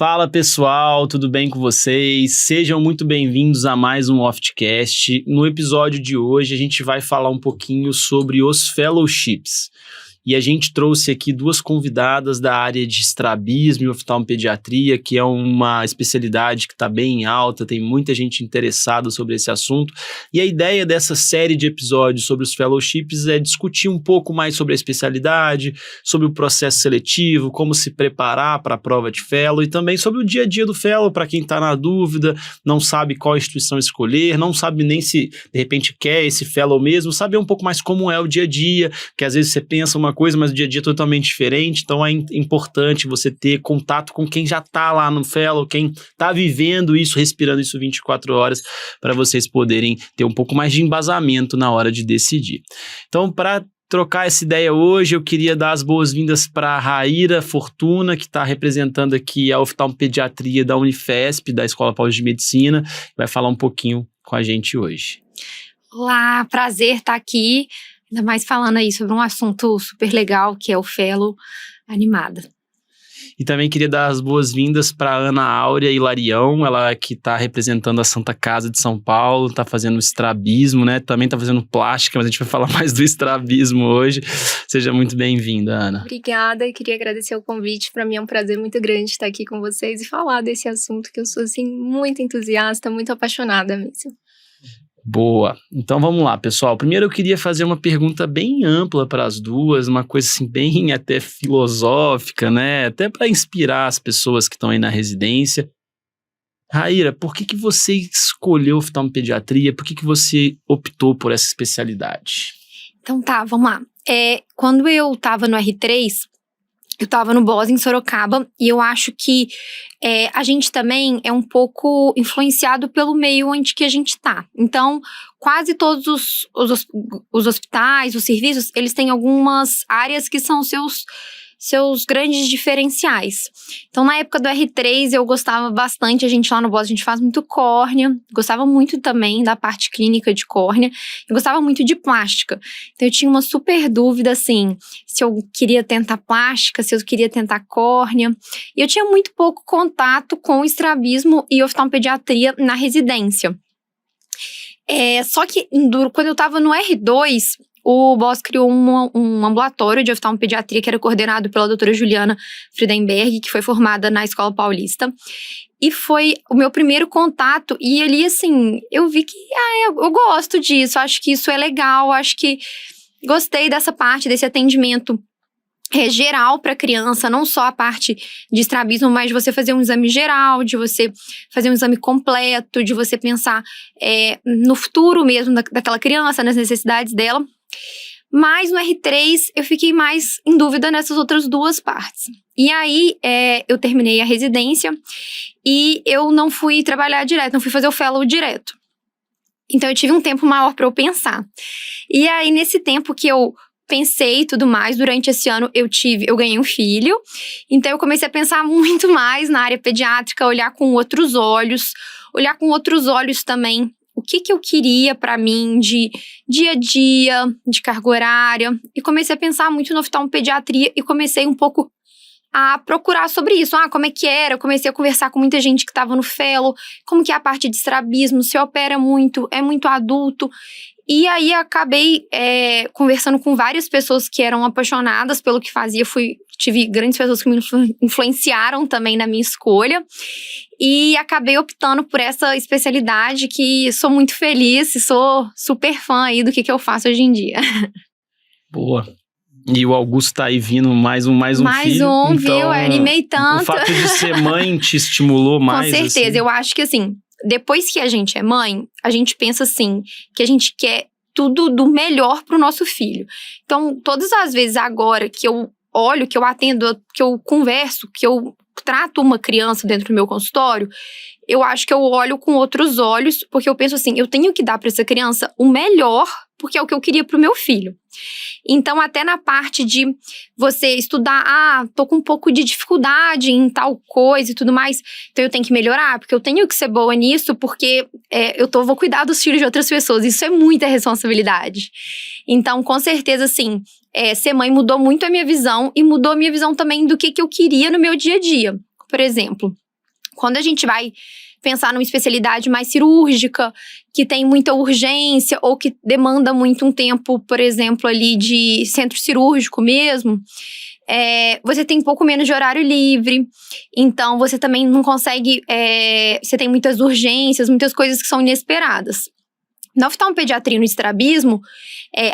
Fala pessoal, tudo bem com vocês? Sejam muito bem-vindos a mais um Oftcast. No episódio de hoje a gente vai falar um pouquinho sobre os fellowships. E a gente trouxe aqui duas convidadas da área de estrabismo e oftalmopediatria, que é uma especialidade que está bem em alta, tem muita gente interessada sobre esse assunto. E a ideia dessa série de episódios sobre os fellowships é discutir um pouco mais sobre a especialidade, sobre o processo seletivo, como se preparar para a prova de fellow e também sobre o dia a dia do fellow, para quem está na dúvida, não sabe qual instituição escolher, não sabe nem se de repente quer esse fellow mesmo, saber um pouco mais como é o dia a dia, que às vezes você pensa uma coisa, mas o dia a dia é totalmente diferente, então é importante você ter contato com quem já está lá no fellow, quem está vivendo isso, respirando isso 24 horas, para vocês poderem ter um pouco mais de embasamento na hora de decidir. Então, para trocar essa ideia hoje, eu queria dar as boas-vindas para a Raíra Fortuna, que está representando aqui a oftalmopediatria da Unifesp, da Escola Paulista de Medicina, vai falar um pouquinho com a gente hoje. Olá, prazer estar aqui. Ainda mais falando aí sobre um assunto super legal, que é o fellow, animada. E também queria dar as boas-vindas para Ana Áurea Hilarião, ela que está representando a Santa Casa de São Paulo, está fazendo estrabismo, né? Também está fazendo plástica, mas a gente vai falar mais do estrabismo hoje. Seja muito bem-vinda, Ana. Obrigada, e queria agradecer o convite. Para mim é um prazer muito grande estar aqui com vocês e falar desse assunto que eu sou, assim, muito entusiasta, muito apaixonada mesmo. Boa. Então vamos lá, pessoal. Primeiro eu queria fazer uma pergunta bem ampla para as duas, uma coisa assim bem até filosófica, né? Até para inspirar as pessoas que estão aí na residência. Raíra, por que você escolheu oftalmopediatria? Por que você optou por essa especialidade? Então tá, vamos lá. Quando eu estava no R3, eu estava no BOS em Sorocaba e eu acho que a gente também é um pouco influenciado pelo meio onde que a gente tá. Então, quase todos os hospitais, os serviços, eles têm algumas áreas que são seus grandes diferenciais. Então, na época do R3, eu gostava bastante, a gente lá no BOS, a gente faz muito córnea, gostava muito também da parte clínica de córnea, eu gostava muito de plástica. Então, eu tinha uma super dúvida, assim, se eu queria tentar plástica, se eu queria tentar córnea. E eu tinha muito pouco contato com estrabismo e oftalmopediatria na residência. Só que, quando eu estava no R2, o BOS criou um ambulatório de oftalmopediatria que era coordenado pela doutora Juliana Friedenberg, que foi formada na Escola Paulista. E foi o meu primeiro contato. E ali, assim, eu vi que eu gosto disso, acho que isso é legal, acho que gostei dessa parte, desse atendimento geral para criança, não só a parte de estrabismo, mas de você fazer um exame geral, de você fazer um exame completo, de você pensar no futuro mesmo daquela criança, nas necessidades dela. Mas no R3 eu fiquei mais em dúvida nessas outras duas partes. E aí eu terminei a residência e eu não fui trabalhar direto, não fui fazer o fellow direto. Então eu tive um tempo maior para eu pensar. E aí nesse tempo que eu pensei e tudo mais, durante esse ano eu ganhei um filho, então eu comecei a pensar muito mais na área pediátrica, olhar com outros olhos também o que eu queria para mim de dia a dia, de carga horária, e comecei a pensar muito no oftalmopediatria e comecei um pouco a procurar sobre isso. Como é que era? Eu comecei a conversar com muita gente que estava no fellow, como que é a parte de estrabismo, se opera muito, é muito adulto. E aí acabei conversando com várias pessoas que eram apaixonadas pelo que fazia. Tive grandes pessoas que me influenciaram também na minha escolha. E acabei optando por essa especialidade que sou muito feliz e sou super fã aí do que eu faço hoje em dia. Boa. E o Augusto tá aí vindo mais um filho. Mais um, então, viu? Eu animei tanto. O fato de ser mãe te estimulou mais? Com certeza. Assim? Eu acho que assim, depois que a gente é mãe, a gente pensa assim, que a gente quer tudo do melhor pro nosso filho. Então, todas as vezes agora que eu olho, que eu atendo, que eu converso, que eu trato uma criança dentro do meu consultório, eu acho que eu olho com outros olhos, porque eu penso assim, eu tenho que dar para essa criança o melhor, porque é o que eu queria pro meu filho. Então, até na parte de você estudar, tô com um pouco de dificuldade em tal coisa e tudo mais, então eu tenho que melhorar, porque eu tenho que ser boa nisso, porque vou cuidar dos filhos de outras pessoas, isso é muita responsabilidade. Então, com certeza, assim, ser mãe mudou muito a minha visão, e mudou a minha visão também do que eu queria no meu dia a dia. Por exemplo, Quando a gente vai pensar numa especialidade mais cirúrgica, que tem muita urgência ou que demanda muito um tempo, por exemplo, ali de centro cirúrgico mesmo, você tem um pouco menos de horário livre, então você também não consegue, você tem muitas urgências, muitas coisas que são inesperadas. Na oftalmopediatria e no estrabismo,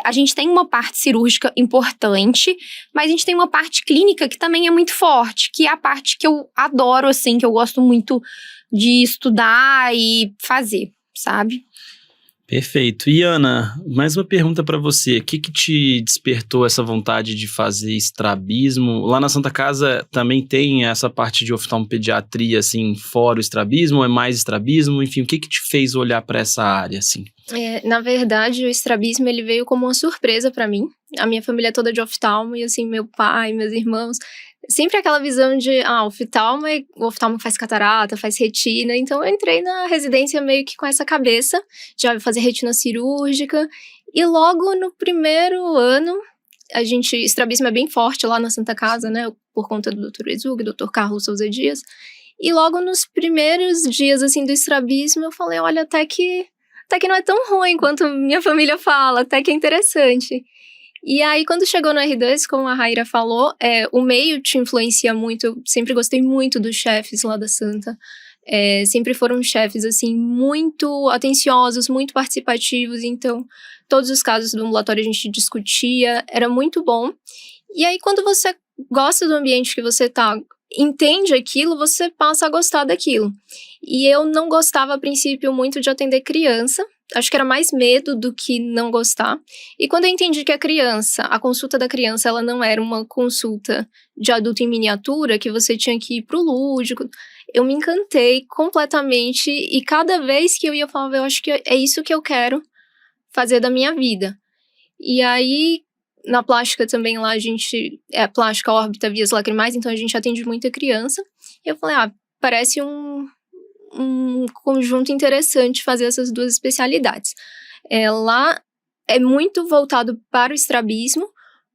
a gente tem uma parte cirúrgica importante, mas a gente tem uma parte clínica que também é muito forte, que é a parte que eu adoro, assim, que eu gosto muito de estudar e fazer, sabe? Perfeito. E Ana, mais uma pergunta para você. O que te despertou essa vontade de fazer estrabismo? Lá na Santa Casa também tem essa parte de oftalmopediatria, assim, fora o estrabismo, ou é mais estrabismo? Enfim, o que te fez olhar para essa área, assim? Na verdade, o estrabismo, ele veio como uma surpresa para mim. A minha família é toda de oftalmo, e assim, meu pai, meus irmãos, sempre aquela visão de, o oftalmo faz catarata, faz retina. Então eu entrei na residência meio que com essa cabeça, já fazer retina cirúrgica. E logo no primeiro ano, estrabismo é bem forte lá na Santa Casa, né, por conta do Dr. Exug, Dr. Carlos Souza Dias. E logo nos primeiros dias, assim, do estrabismo, eu falei, olha, até que não é tão ruim quanto minha família fala, até que é interessante. E aí, quando chegou no R2, como a Raíra falou, o meio te influencia muito. Eu sempre gostei muito dos chefes lá da Santa. Sempre foram chefes, assim, muito atenciosos, muito participativos. Então, todos os casos do ambulatório a gente discutia, era muito bom. E aí, quando você gosta do ambiente que você tá, entende aquilo, você passa a gostar daquilo. E eu não gostava, a princípio, muito de atender criança. Acho que era mais medo do que não gostar. E quando eu entendi que a consulta da criança, ela não era uma consulta de adulto em miniatura, que você tinha que ir pro lúdico, eu me encantei completamente. E cada vez que eu ia, eu falava, eu acho que é isso que eu quero fazer da minha vida. E aí, na plástica também lá, a gente... plástica, órbita, vias lacrimais, então a gente atende muita criança. E eu falei, parece um conjunto interessante fazer essas duas especialidades. Lá é muito voltado para o estrabismo,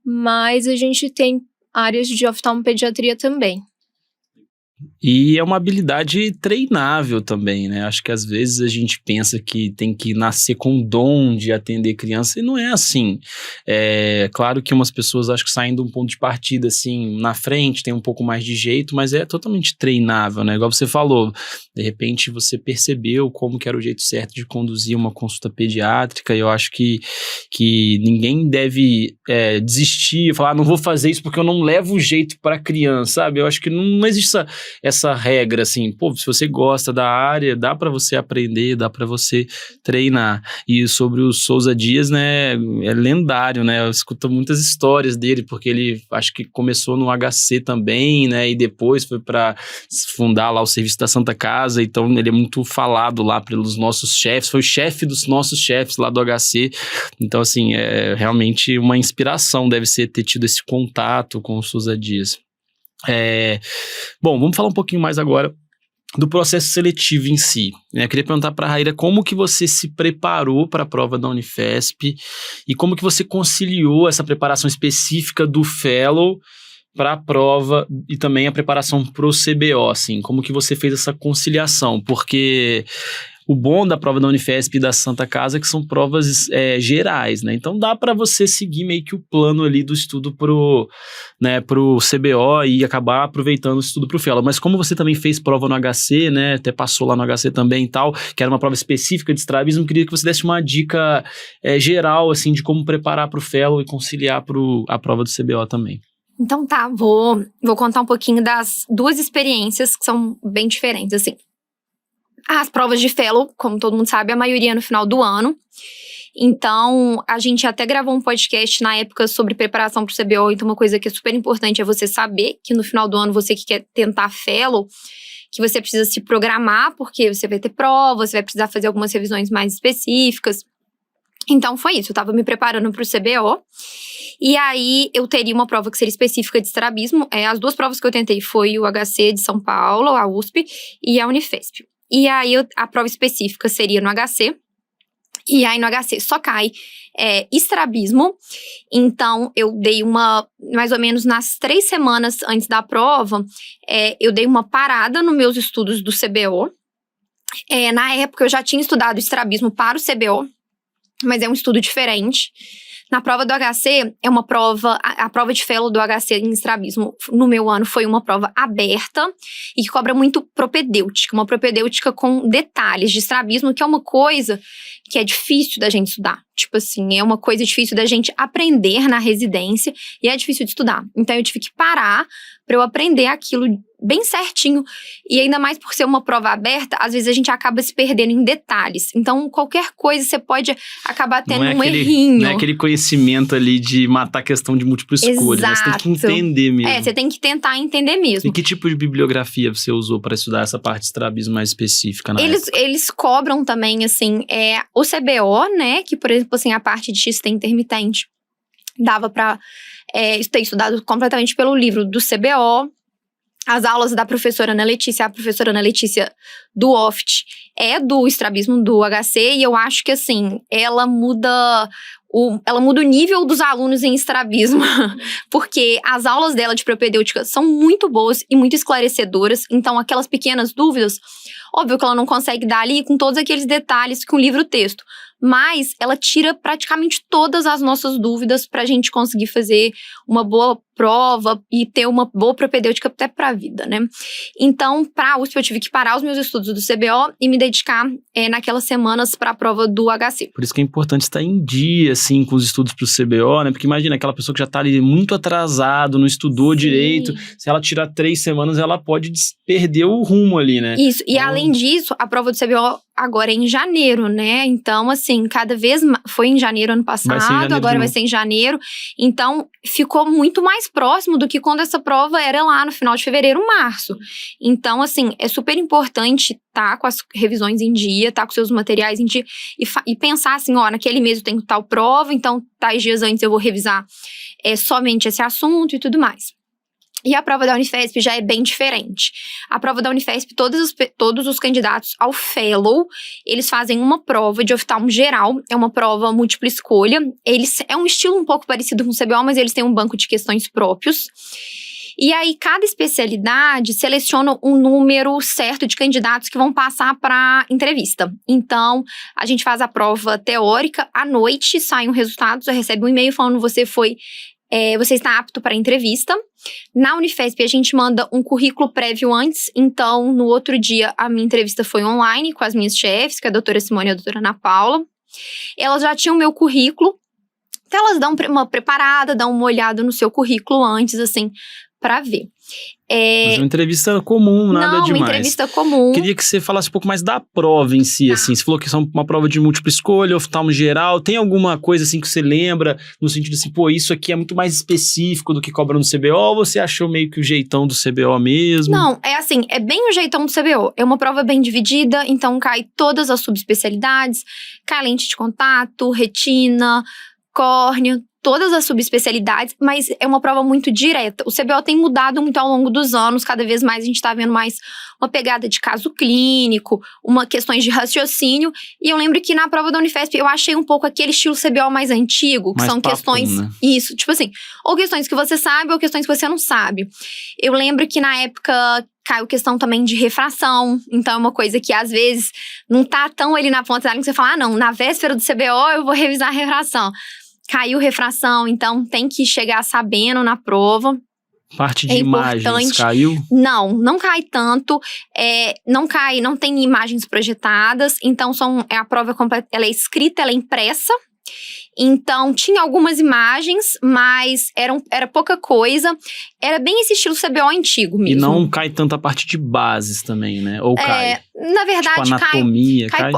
mas a gente tem áreas de oftalmopediatria também. E é uma habilidade treinável também, né? Acho que às vezes a gente pensa que tem que nascer com o dom de atender criança e não é assim. Claro que umas pessoas acho que saem de um ponto de partida assim, na frente, tem um pouco mais de jeito, mas é totalmente treinável, né? Igual você falou, de repente você percebeu como que era o jeito certo de conduzir uma consulta pediátrica e eu acho que ninguém deve desistir, falar, não vou fazer isso porque eu não levo o jeito para criança, sabe? Eu acho que não existe essa regra, assim, se você gosta da área, dá para você aprender, dá para você treinar. E sobre o Souza Dias, né, é lendário, né, eu escuto muitas histórias dele, porque ele, acho que começou no HC também, né, e depois foi para fundar lá o serviço da Santa Casa, então ele é muito falado lá pelos nossos chefes, foi o chefe dos nossos chefes lá do HC, então, assim, é realmente uma inspiração, deve ser ter tido esse contato com o Souza Dias. Bom, vamos falar um pouquinho mais agora do processo seletivo em si. Eu queria perguntar para a Raíra como que você se preparou para a prova da Unifesp e como que você conciliou essa preparação específica do Fellow para a prova e também a preparação para o CBO, assim, como que você fez essa conciliação, porque o bom da prova da Unifesp e da Santa Casa é que são provas gerais, né? Então dá para você seguir meio que o plano ali do estudo pro CBO e acabar aproveitando o estudo pro Fellow. Mas como você também fez prova no HC, né? Até passou lá no HC também e tal, que era uma prova específica de estrabismo, queria que você desse uma dica geral, assim, de como preparar pro Fellow e conciliar a prova do CBO também. Então tá, vou contar um pouquinho das duas experiências que são bem diferentes, assim. As provas de Fellow, como todo mundo sabe, a maioria é no final do ano. Então, a gente até gravou um podcast na época sobre preparação para o CBO. Então, uma coisa que é super importante é você saber que no final do ano, você que quer tentar Fellow, que você precisa se programar, porque você vai ter prova, você vai precisar fazer algumas revisões mais específicas. Então, foi isso. Eu estava me preparando para o CBO. E aí, eu teria uma prova que seria específica de estrabismo. As duas provas que eu tentei foi o HC de São Paulo, a USP, e a Unifesp. E aí, a prova específica seria no HC. E aí no HC só cai estrabismo. Então eu dei mais ou menos nas 3 semanas antes da prova, eu dei uma parada nos meus estudos do CBO. Na época eu já tinha estudado estrabismo para o CBO, mas é um estudo diferente. Na prova do HC, a prova de fellow do HC em estrabismo no meu ano foi uma prova aberta e que cobra muito propedêutica, uma propedêutica com detalhes de estrabismo, que é uma coisa que é difícil da gente estudar. Tipo assim, é uma coisa difícil da gente aprender na residência e é difícil de estudar. Então eu tive que parar para eu aprender aquilo bem certinho. E ainda mais por ser uma prova aberta, às vezes a gente acaba se perdendo em detalhes. Então, qualquer coisa você pode acabar tendo errinho. Não é aquele conhecimento ali de matar a questão de múltipla escolha. Né? Você tem que entender mesmo. Você tem que tentar entender mesmo. E que tipo de bibliografia você usou para estudar essa parte de estrabismo mais específica na época? Eles cobram também, assim, o CBO, né? Que, por exemplo, assim, a parte de XT intermitente dava para ter estudado completamente pelo livro do CBO. As aulas da professora Ana Letícia, a professora Ana Letícia do OFT é do estrabismo do HC, e eu acho que, assim, ela muda o nível dos alunos em estrabismo, porque as aulas dela de propedêutica são muito boas e muito esclarecedoras, então aquelas pequenas dúvidas, óbvio que ela não consegue dar ali com todos aqueles detalhes que um livro-texto, mas ela tira praticamente todas as nossas dúvidas pra gente conseguir fazer uma boa prova e ter uma boa propedêutica até pra vida, né? Então, pra USP eu tive que parar os meus estudos do CBO e me dedicar naquelas semanas pra prova do HC. Por isso que é importante estar em dia, assim, com os estudos pro CBO, né? Porque imagina, aquela pessoa que já tá ali muito atrasado, não estudou direito, se ela tirar 3 semanas, ela pode perder o rumo ali, né? Isso, e além disso, a prova do CBO agora é em janeiro, né? Então, assim, cada vez foi em janeiro ano passado, agora vai ser em janeiro. Então, ficou muito mais próximo do que quando essa prova era lá no final de fevereiro, março. Então, assim, é super importante estar com as revisões em dia, estar com seus materiais em dia e pensar assim, naquele mês eu tenho tal prova, então tais dias antes eu vou revisar somente esse assunto e tudo mais. E a prova da Unifesp já é bem diferente. A prova da Unifesp, todos os candidatos ao fellow, eles fazem uma prova de oftalmo geral, é uma prova múltipla escolha. É um estilo um pouco parecido com o CBO, mas eles têm um banco de questões próprios. E aí, cada especialidade seleciona um número certo de candidatos que vão passar para entrevista. Então, a gente faz a prova teórica, à noite sai um resultado, você recebe um e-mail falando você está apto para entrevista. Na Unifesp, a gente manda um currículo prévio antes, então, no outro dia, a minha entrevista foi online com as minhas chefes, que é a doutora Simone e a doutora Ana Paula. Elas já tinham o meu currículo, então elas dão uma preparada, dão uma olhada no seu currículo antes, assim, para ver. Mas uma entrevista comum, nada demais. Não, uma entrevista comum. Queria que você falasse um pouco mais da prova em si, assim. Você falou que é uma prova de múltipla escolha, oftalmo geral. Tem alguma coisa, assim, que você lembra, no sentido assim, isso aqui é muito mais específico do que cobra no CBO, ou você achou meio que o jeitão do CBO mesmo? Não, é bem o jeitão do CBO. É uma prova bem dividida, então cai todas as subespecialidades, cai lente de contato, retina, córnea, todas as subespecialidades, mas é uma prova muito direta. O CBO tem mudado muito ao longo dos anos, cada vez mais a gente está vendo mais uma pegada de caso clínico, questões de raciocínio, e eu lembro que na prova da Unifesp eu achei um pouco aquele estilo CBO mais antigo, que mais são questões, né? Isso, tipo assim, ou questões que você sabe ou questões que você não sabe. Eu lembro que na época caiu questão também de refração, então é uma coisa que às vezes não tá tão ali na ponta da língua que você fala, não, na véspera do CBO eu vou revisar a refração. Caiu refração, então tem que chegar sabendo na prova. Parte de imagens, caiu? Não cai tanto, não tem imagens projetadas, então a prova completa, ela é escrita, ela é impressa. Então, tinha algumas imagens, mas era pouca coisa. Era bem esse estilo CBO antigo mesmo. E não cai tanto a parte de bases também, né? Ou cai? Na verdade, tipo, anatomia, cai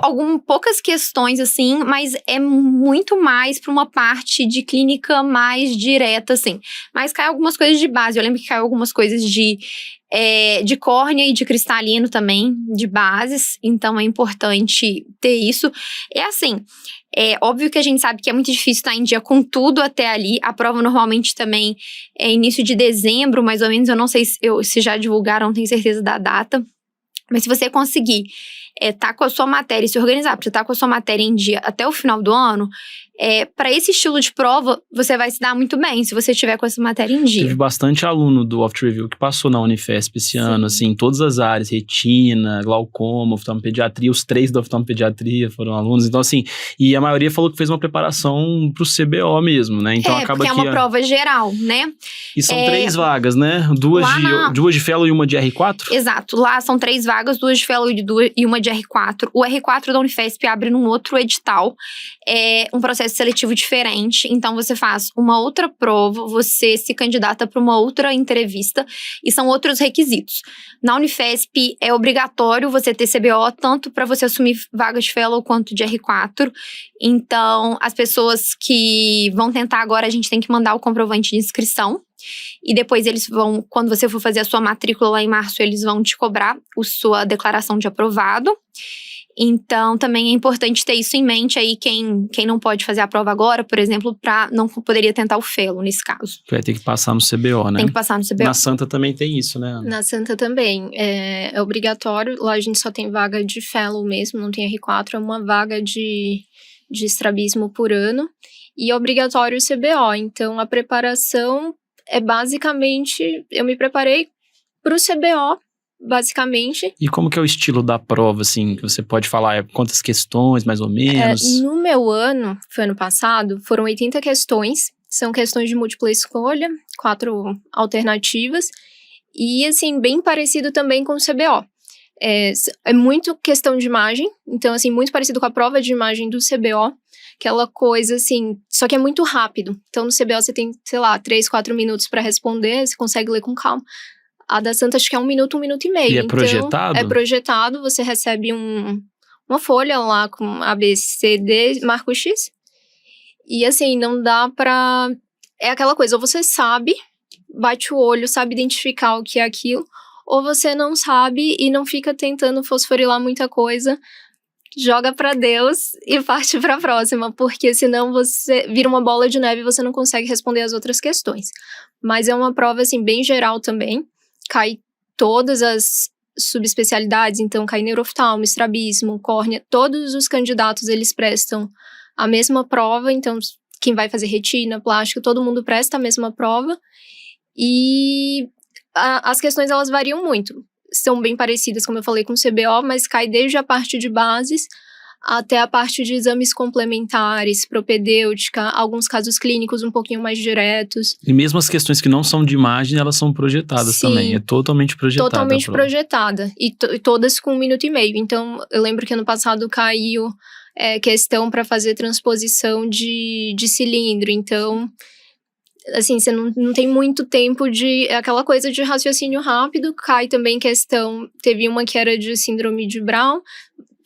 poucas questões, assim, mas é muito mais para uma parte de clínica mais direta, assim. Mas cai algumas coisas de base. Eu lembro que caiu algumas coisas de córnea e de cristalino também, de bases. Então, é importante ter isso. É assim... óbvio que a gente sabe que é muito difícil estar em dia com tudo até ali. A prova normalmente também é início de dezembro, mais ou menos. Eu não sei se já divulgaram, não tenho certeza da data. Mas se você conseguir tá com a sua matéria e se organizar, pra você tá com a sua matéria em dia até o final do ano, para esse estilo de prova, você vai se dar muito bem se você tiver com essa matéria em dia. Teve bastante aluno do Oft Review que passou na Unifesp esse ano, assim, em todas as áreas, retina, glaucoma, oftalmopediatria, os 3 da oftalmopediatria foram alunos, então assim, e a maioria falou que fez uma preparação pro CBO mesmo, né? Então acaba porque é uma prova geral, né? E são 3 vagas, né? Duas de Fellow e uma de R4? Exato, lá são 3 vagas, 2 de Fellow e uma de R4. O R4 da Unifesp abre num outro edital, um processo seletivo diferente, então você faz uma outra prova, você se candidata para uma outra entrevista e são outros requisitos. Na Unifesp é obrigatório você ter CBO tanto para você assumir vaga de Fellow quanto de R4, então as pessoas que vão tentar agora, a gente tem que mandar o comprovante de inscrição e depois eles vão, quando você for fazer a sua matrícula lá em março, eles vão te cobrar a sua declaração de aprovado. Então, também é importante ter isso em mente aí, quem não pode fazer a prova agora, por exemplo, não poderia tentar o Fellow nesse caso. Vai ter que passar no CBO, né? Tem que passar no CBO. Na Santa também tem isso, né, Ana? Na Santa também. É obrigatório. Lá a gente só tem vaga de Fellow mesmo, não tem R4, é uma vaga de estrabismo por ano. E é obrigatório o CBO. Então, a preparação é basicamente... Eu me preparei para o CBO, basicamente. E como que é o estilo da prova, assim, que você pode falar? Quantas questões, mais ou menos? No meu ano, foi ano passado, foram 80 questões. São questões de múltipla escolha, 4 alternativas. E, assim, bem parecido também com o CBO. É muito questão de imagem. Então, assim, muito parecido com a prova de imagem do CBO. Aquela coisa, assim, só que é muito rápido. Então, no CBO você tem, sei lá, 3, 4 minutos para responder, você consegue ler com calma. A da Santa acho que é 1 minuto, 1 minuto e meio. E é então, projetado? É projetado, você recebe uma folha lá com A, B, C, D, marca o X. E assim, não dá pra... É aquela coisa, ou você sabe, bate o olho, sabe identificar o que é aquilo, ou você não sabe e não fica tentando fosforilar muita coisa, joga pra Deus e parte pra próxima, porque senão você vira uma bola de neve e você não consegue responder as outras questões. Mas é uma prova, assim, bem geral também. Cai todas as subespecialidades, então cai neurooftalmo, estrabismo, córnea, todos os candidatos eles prestam a mesma prova, então quem vai fazer retina, plástico, todo mundo presta a mesma prova e as questões elas variam muito, são bem parecidas, como eu falei, com o CBO, mas cai desde a parte de bases até a parte de exames complementares, propedêutica, alguns casos clínicos um pouquinho mais diretos. E mesmo as questões que não são de imagem, elas são projetadas. Sim, também. É totalmente projetada. Totalmente projetada. E todas com 1 minuto e meio. Então, eu lembro que ano passado caiu questão para fazer transposição de cilindro. Então, assim, você não tem muito tempo de... Aquela coisa de raciocínio rápido. Cai também questão... Teve uma que era de síndrome de Brown.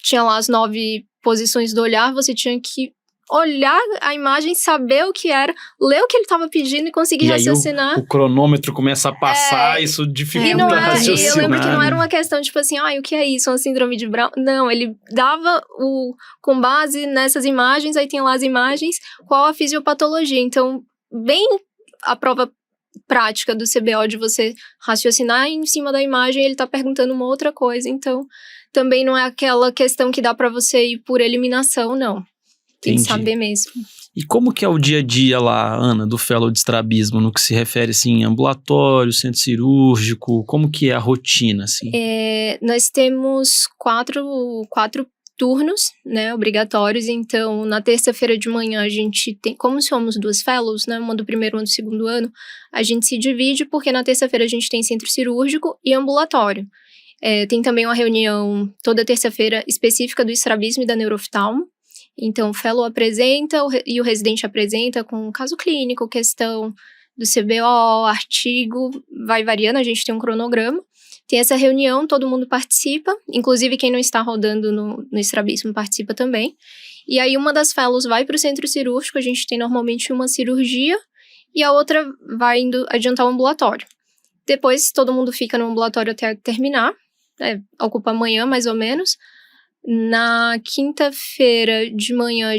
Tinha lá as 9 posições do olhar, você tinha que olhar a imagem, saber o que era, ler o que ele estava pedindo e conseguir raciocinar. Aí o cronômetro começa a passar, isso dificulta raciocinar. Eu lembro que não era uma questão tipo assim, o que é isso? Uma síndrome de Brown? Não, ele dava com base nessas imagens, aí tem lá as imagens, qual a fisiopatologia. Então, bem a prova prática do CBO de você raciocinar em cima da imagem, ele tá perguntando uma outra coisa, então também não é aquela questão que dá pra você ir por eliminação, não. Tem que saber mesmo. E como que é o dia a dia lá, Ana, do Fellow de estrabismo, no que se refere, assim, ambulatório, centro cirúrgico, como que é a rotina, assim? Nós temos 4 turnos, né, obrigatórios, então na terça-feira de manhã a gente tem, como somos 2 fellows, né, uma do primeiro e uma do segundo ano, a gente se divide porque na terça-feira a gente tem centro cirúrgico e ambulatório. Tem também uma reunião toda terça-feira específica do estrabismo e da neurooftalmo, então o fellow apresenta e o residente apresenta com caso clínico, questão do CBO, artigo, vai variando, a gente tem um cronograma. Tem essa reunião, todo mundo participa, inclusive quem não está rodando no estrabismo participa também. E aí uma das fellows vai para o centro cirúrgico, a gente tem normalmente uma cirurgia, e a outra vai indo adiantar o ambulatório. Depois todo mundo fica no ambulatório até terminar, ocupa amanhã mais ou menos. Na quinta-feira de manhã,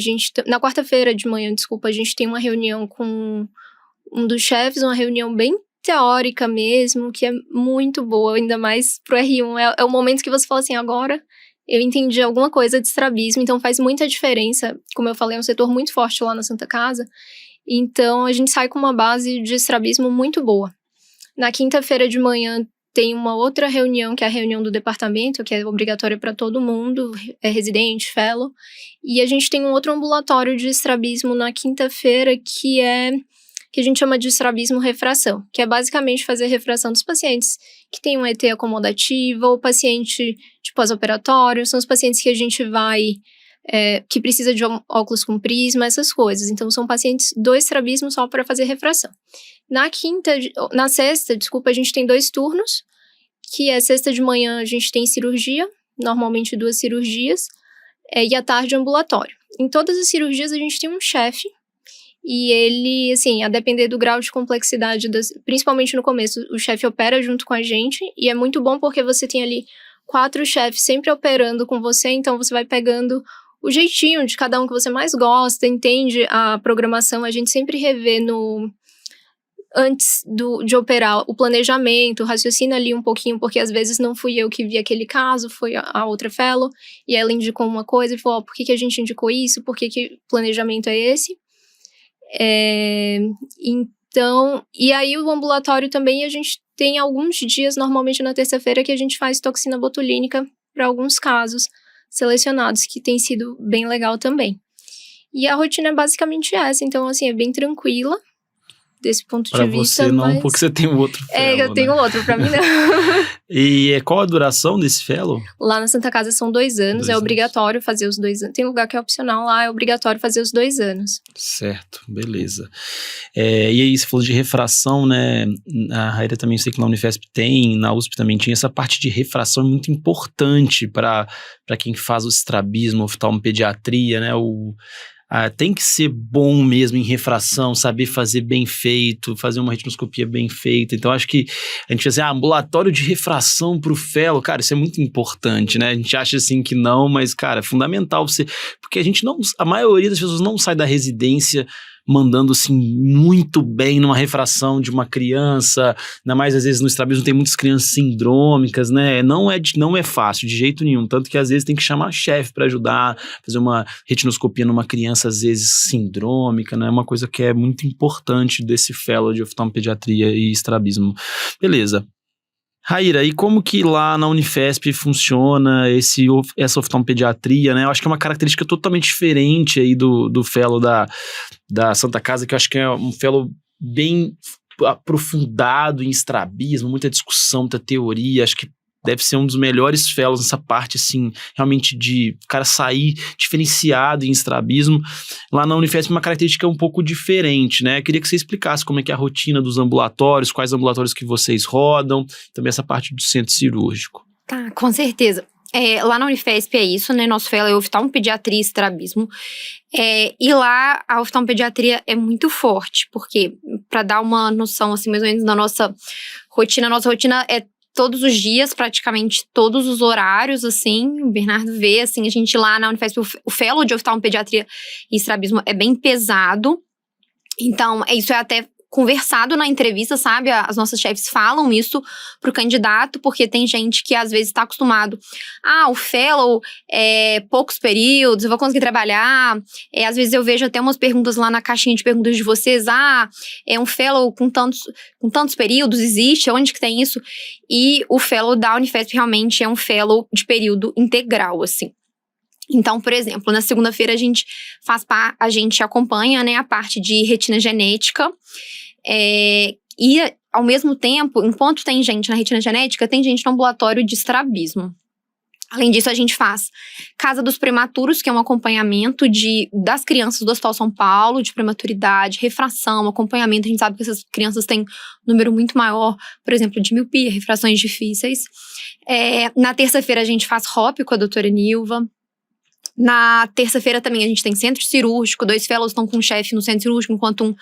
na quarta-feira de manhã, desculpa, a gente tem uma reunião com um dos chefes, uma reunião bem teórica mesmo, que é muito boa, ainda mais pro R1. É o momento que você fala assim, agora eu entendi alguma coisa de estrabismo, então faz muita diferença. Como eu falei, é um setor muito forte lá na Santa Casa, então a gente sai com uma base de estrabismo muito boa. Na quinta-feira de manhã tem uma outra reunião, que é a reunião do departamento, que é obrigatória para todo mundo, é residente, fellow, e a gente tem um outro ambulatório de estrabismo na quinta-feira, que a gente chama de estrabismo refração, que é basicamente fazer refração dos pacientes que têm um ET acomodativo ou paciente de pós-operatório, são os pacientes que a gente vai, que precisa de óculos com prisma, essas coisas. Então, são pacientes do estrabismo só para fazer refração. Na sexta, a gente tem 2 turnos, que é sexta de manhã a gente tem cirurgia, normalmente 2 cirurgias, e à tarde ambulatório. Em todas as cirurgias a gente tem um chefe, e ele, assim, a depender do grau de complexidade, principalmente no começo, o chefe opera junto com a gente, e é muito bom porque você tem ali 4 chefes sempre operando com você, então você vai pegando o jeitinho de cada um que você mais gosta, entende a programação, a gente sempre revê antes de operar o planejamento, raciocina ali um pouquinho, porque às vezes não fui eu que vi aquele caso, foi a outra fellow, e ela indicou uma coisa e falou, por que a gente indicou isso, por que o planejamento é esse? Então, e aí o ambulatório também, a gente tem alguns dias, normalmente na terça-feira, que a gente faz toxina botulínica para alguns casos selecionados, que tem sido bem legal também. E a rotina é basicamente essa, então assim, é bem tranquila desse ponto de vista. Pra você não, porque você tem um outro fellow, eu tenho outro, pra mim não. E qual a duração desse fellow? Lá na Santa Casa são 2 anos, é obrigatório fazer os 2 anos. Tem lugar que é opcional, lá é obrigatório fazer os 2 anos. Certo, beleza. E aí, você falou de refração, né? A Raíra também, sei que na Unifesp tem, na USP também tinha. Essa parte de refração é muito importante para quem faz o estrabismo, oftalmopediatria, né? Tem que ser bom mesmo em refração, saber fazer bem feito, fazer uma retinoscopia bem feita. Então, acho que a gente vai dizer, ambulatório de refração pro fellow, cara, isso é muito importante, né? A gente acha assim que não, mas, cara, é fundamental você... Porque a maioria das pessoas não sai da residência mandando, assim, muito bem numa refração de uma criança, ainda mais, às vezes, no estrabismo tem muitas crianças sindrômicas, né? Não é fácil, de jeito nenhum, tanto que, às vezes, tem que chamar chefe para ajudar, fazer uma retinoscopia numa criança, às vezes, sindrômica, né? É uma coisa que é muito importante desse fellow de oftalmopediatria e estrabismo. Beleza. Raíra, e como que lá na Unifesp funciona essa oftalmopediatria, né? Eu acho que é uma característica totalmente diferente aí do fellow da Santa Casa, que eu acho que é um fellow bem aprofundado em estrabismo, muita discussão, muita teoria. Acho que deve ser um dos melhores fellows nessa parte, assim, realmente de o cara sair diferenciado em estrabismo. Lá na Unifesp uma característica um pouco diferente, né? Eu queria que você explicasse como é que é a rotina dos ambulatórios, quais ambulatórios que vocês rodam, também essa parte do centro cirúrgico. Tá, com certeza. Lá na Unifesp é isso, né? Nosso fellow é oftalmopediatria e estrabismo. E lá a oftalmopediatria é muito forte, porque, para dar uma noção, assim, mais ou menos da nossa rotina é todos os dias, praticamente todos os horários, assim, o Bernardo vê, assim, a gente lá na Unifesp, o fellow de oftalmopediatria e estrabismo é bem pesado, então isso é até conversado na entrevista, sabe? As nossas chefes falam isso pro candidato, porque tem gente que às vezes tá acostumado. O fellow é poucos períodos, eu vou conseguir trabalhar. Às vezes eu vejo até umas perguntas lá na caixinha de perguntas de vocês. É um fellow com tantos períodos, existe? Onde que tem isso? E o fellow da Unifesp realmente é um fellow de período integral, assim. Então, por exemplo, na segunda-feira a gente acompanha, né, a parte de retina genética, e ao mesmo tempo, enquanto tem gente na retina genética, tem gente no ambulatório de estrabismo. Além disso, a gente faz Casa dos Prematuros, que é um acompanhamento das crianças do Hospital São Paulo, de prematuridade, refração, acompanhamento. A gente sabe que essas crianças têm um número muito maior, por exemplo, de miopia, refrações difíceis. Na terça-feira, a gente faz ROP com a doutora Nilva. Na terça-feira também a gente tem centro cirúrgico, 2 fellows estão com um chefe no centro cirúrgico, enquanto um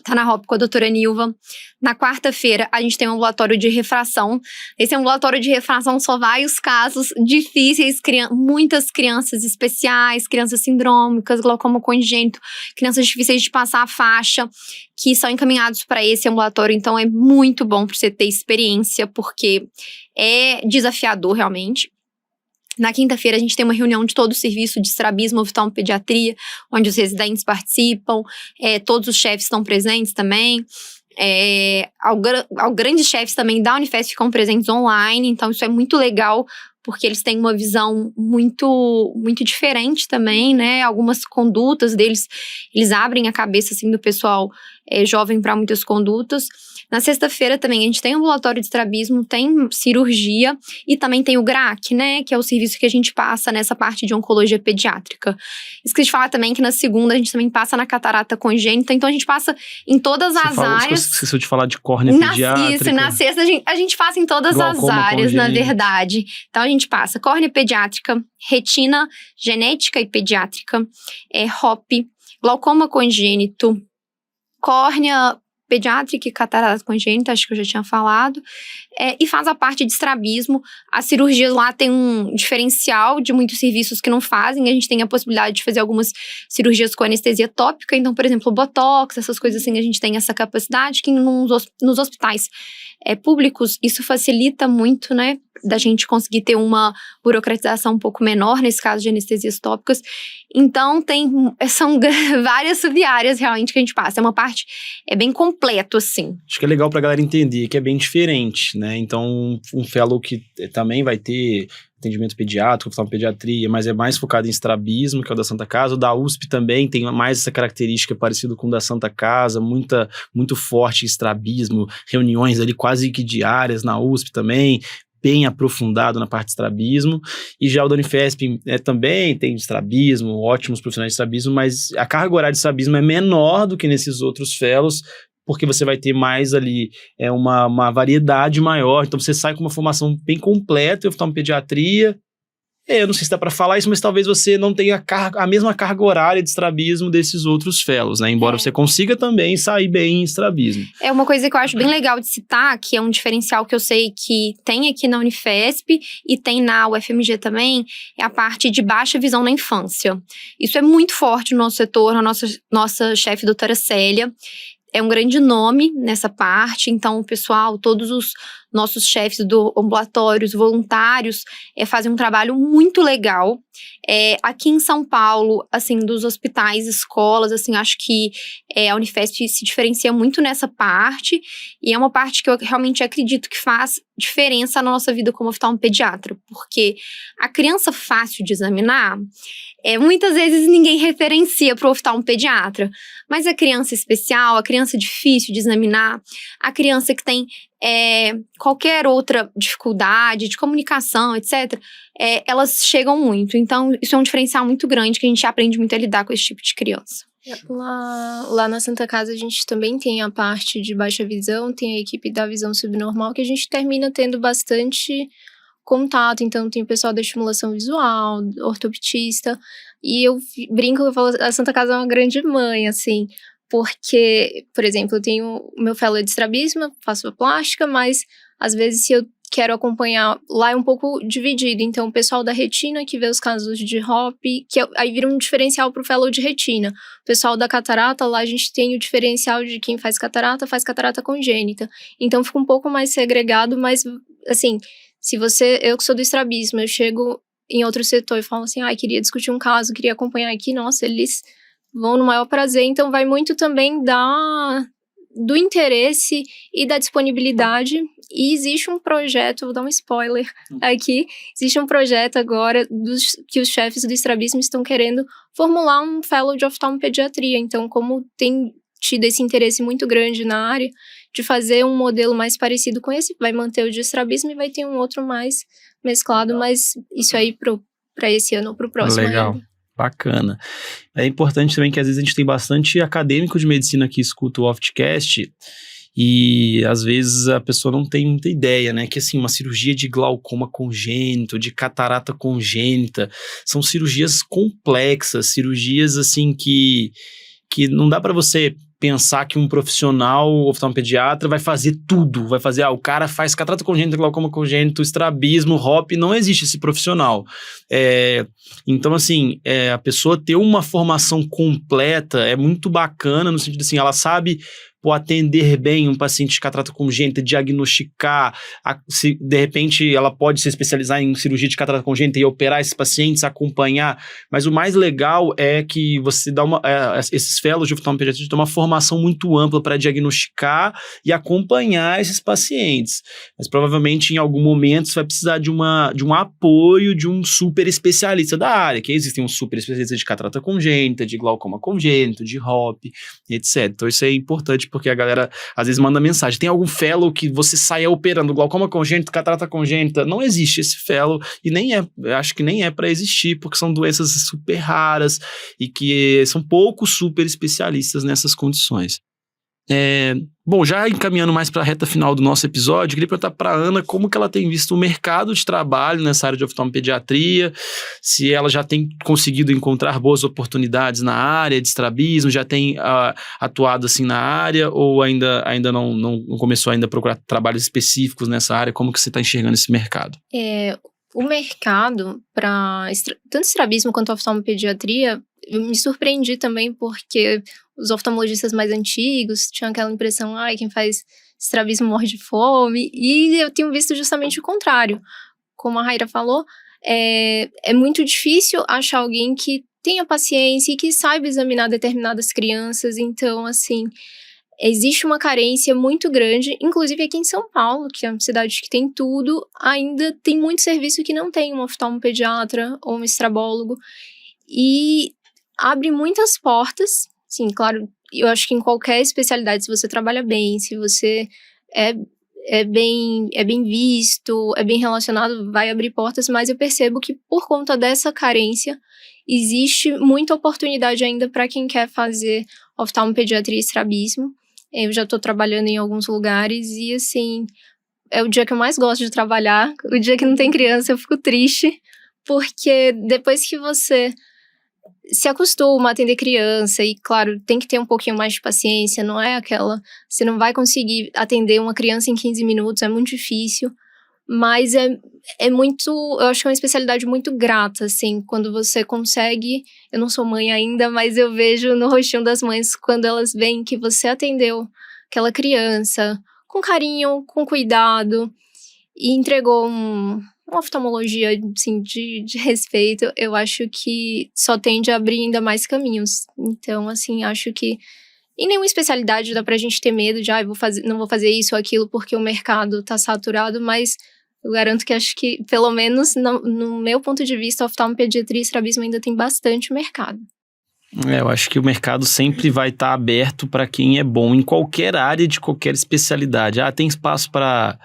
tá na ROP com a doutora Nilva. Na quarta-feira a gente tem um ambulatório de refração. Esse ambulatório de refração só vai os casos difíceis, muitas crianças especiais, crianças sindrômicas, glaucoma congênito, crianças difíceis de passar a faixa, que são encaminhados para esse ambulatório. Então é muito bom para você ter experiência, porque é desafiador realmente. Na quinta-feira, a gente tem uma reunião de todo o serviço de estrabismo, oftalmopediatria, onde os residentes participam, todos os chefes estão presentes também. Grandes chefes também da Unifesp ficam presentes online, então isso é muito legal, porque eles têm uma visão muito, muito diferente também, né? Algumas condutas deles, eles abrem a cabeça, assim, do pessoal jovem para muitas condutas. Na sexta-feira também a gente tem ambulatório de estrabismo, tem cirurgia e também tem o GRAC, né? Que é o serviço que a gente passa nessa parte de oncologia pediátrica. Esqueci de falar também que na segunda a gente também passa na catarata congênita, então a gente passa em todas as áreas. Você esqueceu de falar de córnea pediátrica. Isso, na sexta a gente passa em todas as áreas, na verdade. Então a gente passa córnea pediátrica, retina genética e pediátrica, HOP, glaucoma congênito, córnea pediátrica e catarata congênita, acho que eu já tinha falado, e faz a parte de estrabismo. As cirurgias lá tem um diferencial de muitos serviços que não fazem, a gente tem a possibilidade de fazer algumas cirurgias com anestesia tópica, então, por exemplo, botox, essas coisas assim, a gente tem essa capacidade que nos hospitais públicos, isso facilita muito, né, da gente conseguir ter uma burocratização um pouco menor, nesse caso de anestesias tópicas. Então, são várias sub-áreas realmente que a gente passa. É uma parte, bem completo, assim. Acho que é legal pra galera entender que é bem diferente, né? Então, um fellow que também vai ter atendimento pediátrico, oftalmopediatria, mas é mais focado em estrabismo, que é o da Santa Casa. O da USP também tem mais essa característica parecida com o da Santa Casa, muito forte em estrabismo, reuniões ali quase que diárias na USP também, bem aprofundado na parte de estrabismo. E já o da Unifesp também tem estrabismo, ótimos profissionais de estrabismo, mas a carga horária de estrabismo é menor do que nesses outros fellows, porque você vai ter mais ali uma variedade maior. Então você sai com uma formação bem completa em oftalmopediatria. Eu não sei se dá para falar isso, mas talvez você não tenha a mesma carga horária de estrabismo desses outros fellows, né? Embora você consiga também sair bem em estrabismo. É uma coisa que eu acho bem legal de citar, que é um diferencial que eu sei que tem aqui na Unifesp e tem na UFMG também, é a parte de baixa visão na infância. Isso é muito forte no nosso setor, a nossa chefe, doutora Célia, é um grande nome nessa parte, então o pessoal, todos os nossos chefes do ambulatório, os voluntários, fazem um trabalho muito legal. Aqui em São Paulo, assim, dos hospitais, escolas, assim, acho que a Unifesp se diferencia muito nessa parte, e é uma parte que eu realmente acredito que faz diferença na nossa vida como oftalmopediatra, porque a criança fácil de examinar, muitas vezes ninguém referencia para o oftalmopediatra, mas a criança especial, a criança difícil de examinar, a criança que tem qualquer outra dificuldade de comunicação, etc., elas chegam muito. Então, isso é um diferencial muito grande que a gente aprende muito a lidar com esse tipo de criança. Lá na Santa Casa a gente também tem a parte de baixa visão, tem a equipe da visão subnormal, que a gente termina tendo bastante contato. Então tem o pessoal da estimulação visual, ortoptista, e eu brinco que eu falo, a Santa Casa é uma grande mãe, assim, porque, por exemplo, eu tenho o meu fellow de estrabismo, faço a plástica, mas às vezes se eu quero acompanhar, lá é um pouco dividido, então o pessoal da retina que vê os casos de HOP, aí vira um diferencial para o fellow de retina. O pessoal da catarata, lá a gente tem o diferencial de quem faz catarata congênita. Então fica um pouco mais segregado, mas assim, eu que sou do estrabismo, eu chego em outro setor e falo assim, queria discutir um caso, queria acompanhar aqui, nossa, eles vão no maior prazer, então vai muito também do interesse e da disponibilidade. E existe um projeto, vou dar um spoiler aqui, existe um projeto agora que os chefes do estrabismo estão querendo formular um fellow de oftalmopediatria. Então, como tem tido esse interesse muito grande na área, de fazer um modelo mais parecido com esse, vai manter o de estrabismo e vai ter um outro mais mesclado, mas isso aí para esse ano ou para o próximo. Legal. Ainda. Bacana. É importante também que às vezes a gente tem bastante acadêmico de medicina que escuta o Oftcast e às vezes a pessoa não tem muita ideia, né? Que assim, uma cirurgia de glaucoma congênito, de catarata congênita, são cirurgias complexas, cirurgias assim que não dá para você pensar que um profissional oftalmopediatra vai fazer tudo, vai fazer, o cara faz catarata congênita, glaucoma congênito, estrabismo, HOP, não existe esse profissional. Então, assim, a pessoa ter uma formação completa é muito bacana, no sentido assim, ela sabe, atender bem um paciente de catarata congênita, diagnosticar, se de repente ela pode se especializar em cirurgia de catarata congênita e operar esses pacientes, acompanhar, mas o mais legal é que você dá esses fellows de oftalmopediatria têm uma formação muito ampla para diagnosticar e acompanhar esses pacientes, mas provavelmente em algum momento você vai precisar de um apoio de um super especialista da área, que existem um super especialista de catarata congênita, de glaucoma congênito, de HOP, etc. Então isso é importante porque a galera às vezes manda mensagem, tem algum fellow que você saia operando glaucoma congênito, catarata congênita? Não existe esse fellow e acho que nem é para existir, porque são doenças super raras e que são poucos super especialistas nessas condições. Bom, já encaminhando mais para a reta final do nosso episódio, eu queria perguntar para a Ana como que ela tem visto o mercado de trabalho nessa área de oftalmopediatria, se ela já tem conseguido encontrar boas oportunidades na área de estrabismo, já tem atuado assim na área ou ainda não começou ainda a procurar trabalhos específicos nessa área, como que você está enxergando esse mercado? O mercado para tanto estrabismo quanto oftalmopediatria, eu me surpreendi também porque os oftalmologistas mais antigos tinham aquela impressão, quem faz estrabismo morre de fome, e eu tenho visto justamente o contrário. Como a Raira falou, é muito difícil achar alguém que tenha paciência e que saiba examinar determinadas crianças, então, assim, existe uma carência muito grande, inclusive aqui em São Paulo, que é uma cidade que tem tudo, ainda tem muito serviço que não tem um oftalmopediatra ou um estrabólogo, e abre muitas portas. Sim, claro, eu acho que em qualquer especialidade, se você trabalha bem, se você é bem visto, é bem relacionado, vai abrir portas, mas eu percebo que por conta dessa carência, existe muita oportunidade ainda para quem quer fazer oftalmopediatria e estrabismo. Eu já estou trabalhando em alguns lugares e, assim, é o dia que eu mais gosto de trabalhar. O dia que não tem criança eu fico triste, porque depois que você se acostuma a atender criança, e claro, tem que ter um pouquinho mais de paciência, não é aquela... Você não vai conseguir atender uma criança em 15 minutos, é muito difícil, mas é muito... Eu acho que é uma especialidade muito grata, assim, quando você consegue... Eu não sou mãe ainda, mas eu vejo no rostinho das mães, quando elas veem que você atendeu aquela criança com carinho, com cuidado, e entregou uma oftalmologia, assim, de respeito. Eu acho que só tende a abrir ainda mais caminhos. Então, assim, acho que em nenhuma especialidade dá pra gente ter medo de, não vou fazer isso ou aquilo porque o mercado tá saturado, mas eu garanto que acho que, pelo menos no meu ponto de vista, oftalmopediatria e estrabismo ainda tem bastante mercado. Eu acho que o mercado sempre vai estar aberto para quem é bom em qualquer área de qualquer especialidade. Tem espaço para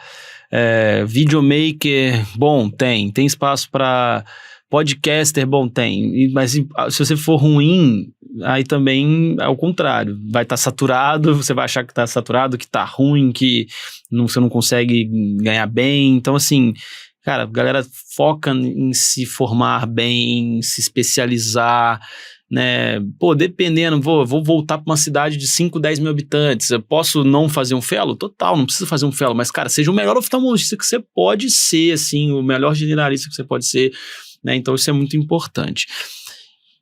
videomaker? Bom, tem. Tem espaço para podcaster? Bom, tem. Mas se você for ruim, aí também é o contrário. Vai estar saturado, você vai achar que está saturado, que está ruim, que você não consegue ganhar bem. Então, assim... Cara, a galera foca em se formar bem, em se especializar, né? Dependendo, vou voltar para uma cidade de 5, 10 mil habitantes, eu posso não fazer um fellow? Total, não precisa fazer um fellow, mas, cara, seja o melhor oftalmologista que você pode ser, assim, o melhor generalista que você pode ser, né? Então, isso é muito importante.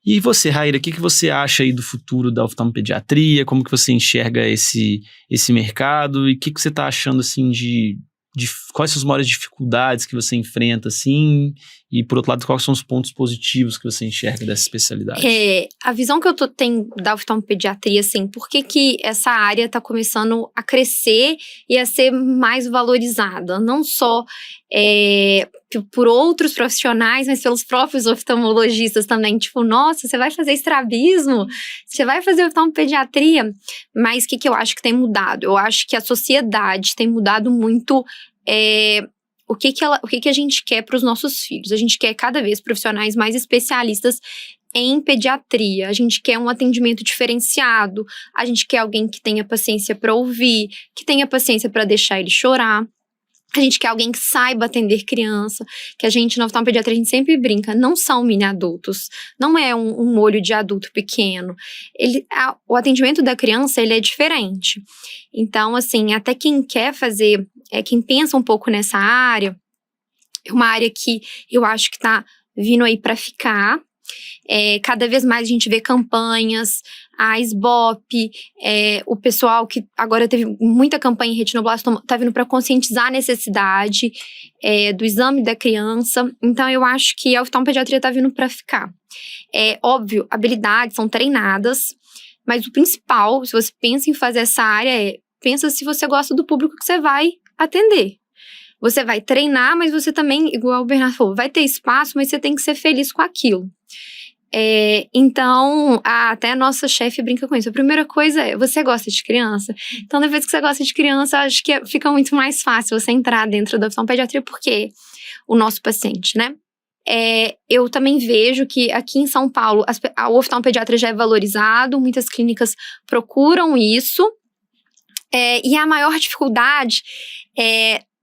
E você, Raira, o que você acha aí do futuro da oftalmopediatria? Como que você enxerga esse mercado? E o que você está achando, assim, quais são as maiores dificuldades que você enfrenta, assim, e por outro lado, quais são os pontos positivos que você enxerga dessa especialidade? A visão que eu tenho da oftalmopediatria, assim, por que essa área está começando a crescer e a ser mais valorizada, não só por outros profissionais, mas pelos próprios oftalmologistas também, tipo, nossa, você vai fazer estrabismo? Você vai fazer oftalmopediatria? Mas o que eu acho que tem mudado? Eu acho que a sociedade tem mudado muito o que a gente quer para os nossos filhos. A gente quer cada vez profissionais mais especialistas em pediatria, a gente quer um atendimento diferenciado, a gente quer alguém que tenha paciência para ouvir, que tenha paciência para deixar ele chorar. A gente quer alguém que saiba atender criança, que a gente, na oftalmopediatria, a gente sempre brinca, não são mini adultos, não é um olho de adulto pequeno. O atendimento da criança, ele é diferente. Então, assim, até quem quer fazer, quem pensa um pouco nessa área, é uma área que eu acho que tá vindo aí para ficar. Cada vez mais a gente vê campanhas, a SBOP, o pessoal que agora teve muita campanha em retinoblastoma, tá vindo para conscientizar a necessidade do exame da criança. Então, eu acho que a oftalmopediatria tá vindo para ficar. Óbvio, habilidades são treinadas, mas o principal, se você pensa em fazer essa área, pensa se você gosta do público que você vai atender. Você vai treinar, mas você também, igual o Bernardo falou, vai ter espaço, mas você tem que ser feliz com aquilo. Então, até a nossa chefe brinca com isso. A primeira coisa é, você gosta de criança? Então, depois que você gosta de criança, acho que fica muito mais fácil você entrar dentro da oftalmopediatria, porque o nosso paciente, né? Eu também vejo que aqui em São Paulo, a oftalmopediatria já é valorizado, muitas clínicas procuram isso, e a maior dificuldade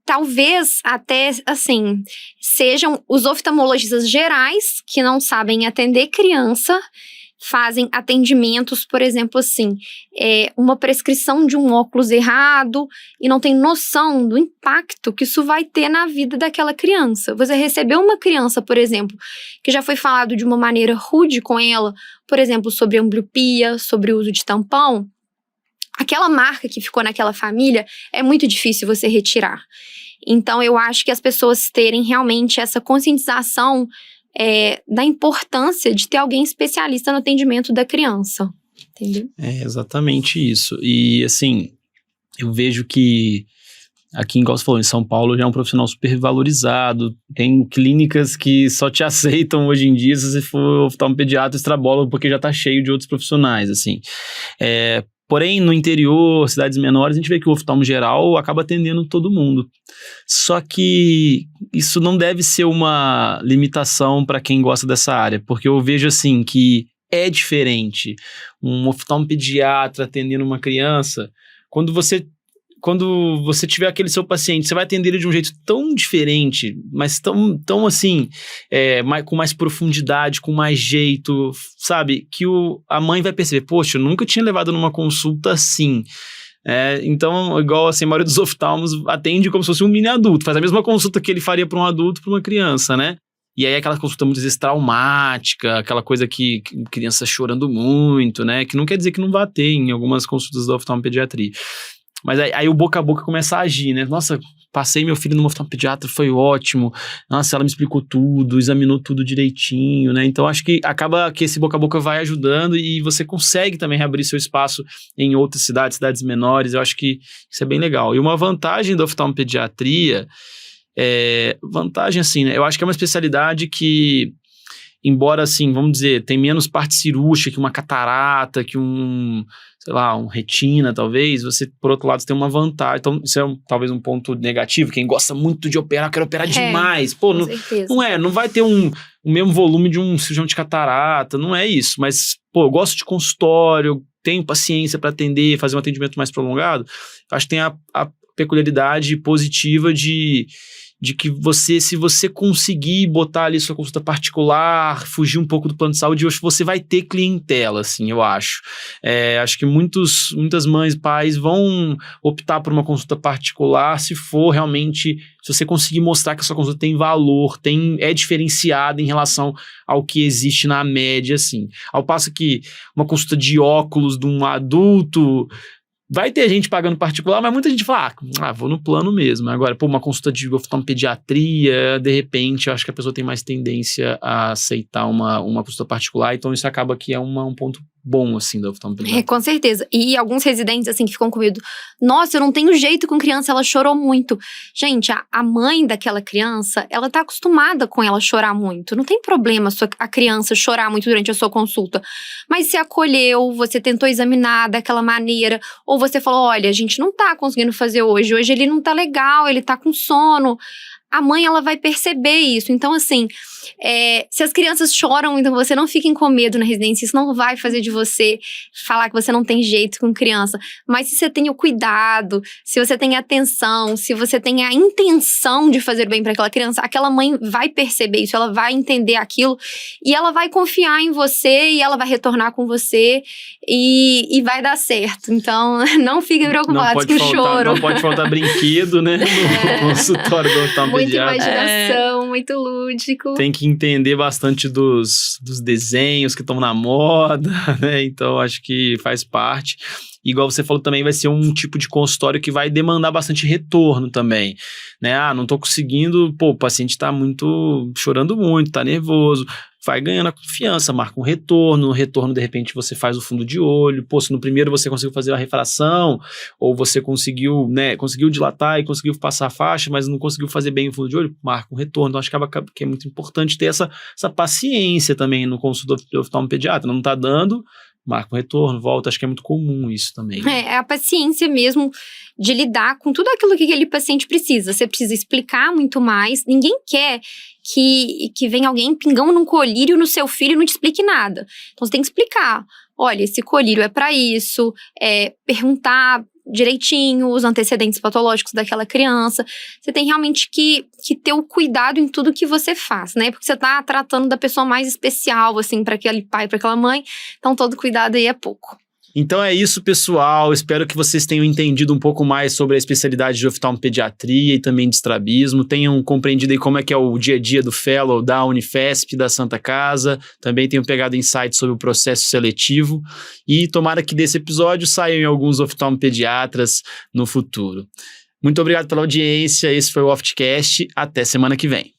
talvez até, assim, sejam os oftalmologistas gerais que não sabem atender criança, fazem atendimentos, por exemplo, assim, uma prescrição de um óculos errado e não tem noção do impacto que isso vai ter na vida daquela criança. Você recebeu uma criança, por exemplo, que já foi falado de uma maneira rude com ela, por exemplo, sobre ambliopia, sobre o uso de tampão, aquela marca que ficou naquela família é muito difícil você retirar. Então, eu acho que as pessoas terem realmente essa conscientização da importância de ter alguém especialista no atendimento da criança, entendeu? É exatamente isso. E, assim, eu vejo que aqui, igual você falou, em São Paulo já é um profissional super valorizado, tem clínicas que só te aceitam hoje em dia se você for oftalmopediatra, extrabola, porque já tá cheio de outros profissionais, assim. Porém, no interior, cidades menores, a gente vê que o oftalmo geral acaba atendendo todo mundo. Só que isso não deve ser uma limitação para quem gosta dessa área, porque eu vejo assim que é diferente um oftalmopediatra atendendo uma criança. Quando você tiver aquele seu paciente, você vai atender ele de um jeito tão diferente, mas tão assim, com mais profundidade, com mais jeito, sabe? Que a mãe vai perceber, poxa, eu nunca tinha levado numa consulta assim. Então, igual assim, a maioria dos oftalmos atende como se fosse um mini adulto, faz a mesma consulta que ele faria para um adulto, para uma criança, né? E aí aquela consulta muitas vezes traumática, aquela coisa que criança chorando muito, né? Que não quer dizer que não vá ter em algumas consultas da oftalmopediatria. Mas aí o boca a boca começa a agir, né? Nossa, passei meu filho no oftalmopediatra, foi ótimo. Nossa, ela me explicou tudo, examinou tudo direitinho, né? Então, acho que acaba que esse boca a boca vai ajudando e você consegue também reabrir seu espaço em outras cidades menores. Eu acho que isso é bem legal. E uma vantagem da oftalmopediatria, vantagem assim, né? Eu acho que é uma especialidade que, embora assim, vamos dizer, tem menos parte cirúrgica que uma catarata, que um retina, talvez, você, por outro lado, você tem uma vantagem. Então, isso é talvez um ponto negativo. Quem gosta muito de operar, quer operar demais. Pô, não vai ter o mesmo volume de um cirurgião de catarata, não é isso. Mas, pô, eu gosto de consultório, tenho paciência para atender, fazer um atendimento mais prolongado. Acho que tem a peculiaridade positiva de que se você conseguir botar ali sua consulta particular, fugir um pouco do plano de saúde, você vai ter clientela, assim, eu acho. Acho que muitas mães e pais vão optar por uma consulta particular se você conseguir mostrar que a sua consulta tem valor, é diferenciada em relação ao que existe na média, assim. Ao passo que uma consulta de óculos de um adulto, vai ter gente pagando particular, mas muita gente fala, vou no plano mesmo. Agora, uma consulta de oftalmopediatria, de repente, eu acho que a pessoa tem mais tendência a aceitar uma consulta particular, então isso acaba que é um ponto bom, assim, da oftalmopediatria. Com certeza. E alguns residentes, assim, que ficam com medo. Nossa, eu não tenho jeito com criança, ela chorou muito. Gente, a mãe daquela criança, ela tá acostumada com ela chorar muito. Não tem problema a criança chorar muito durante a sua consulta. Mas você acolheu, você tentou examinar daquela maneira, ou você falou, olha, a gente não tá conseguindo fazer hoje ele não tá legal, ele tá com sono. A mãe, ela vai perceber isso. Então, assim, se as crianças choram, então você não fiquem com medo na residência. Isso não vai fazer de você falar que você não tem jeito com criança. Mas se você tem o cuidado, se você tem a atenção, se você tem a intenção de fazer bem para aquela criança, aquela mãe vai perceber isso, ela vai entender aquilo e ela vai confiar em você e ela vai retornar com você e vai dar certo. Então, não fiquem preocupados com o choro. Não pode faltar brinquedo, né? No consultório do oftalmopediatra. Muita pediatra. imaginação, muito lúdico. Tem que entender bastante dos desenhos que estão na moda, né? Então, acho que faz parte. Igual você falou também, vai ser um tipo de consultório que vai demandar bastante retorno também, né? Não tô conseguindo, o paciente tá chorando muito, tá nervoso. Vai ganhando a confiança, marca um retorno. No retorno, de repente, você faz o fundo de olho. Se no primeiro você conseguiu fazer a refração, ou você conseguiu dilatar e conseguiu passar a faixa, mas não conseguiu fazer bem o fundo de olho, marca um retorno. Então, acho que é muito importante ter essa paciência também no consultório do oftalmopediatra. Não tá dando, marca um retorno, volta. Acho que é muito comum isso também. É a paciência mesmo de lidar com tudo aquilo que aquele paciente precisa. Você precisa explicar muito mais. Ninguém quer que venha alguém pingando num colírio no seu filho e não te explique nada. Então, você tem que explicar. Olha, esse colírio é para isso. Perguntar direitinho os antecedentes patológicos daquela criança. Você tem realmente que ter o cuidado em tudo que você faz, né? Porque você tá tratando da pessoa mais especial, assim, para aquele pai, para aquela mãe. Então, todo cuidado aí é pouco. Então é isso, pessoal. Espero que vocês tenham entendido um pouco mais sobre a especialidade de oftalmopediatria e também de estrabismo. Tenham compreendido aí como é que é o dia a dia do fellow da Unifesp, da Santa Casa. Também tenham pegado insights sobre o processo seletivo. E tomara que desse episódio saiam em alguns oftalmopediatras no futuro. Muito obrigado pela audiência. Esse foi o Oftcast. Até semana que vem.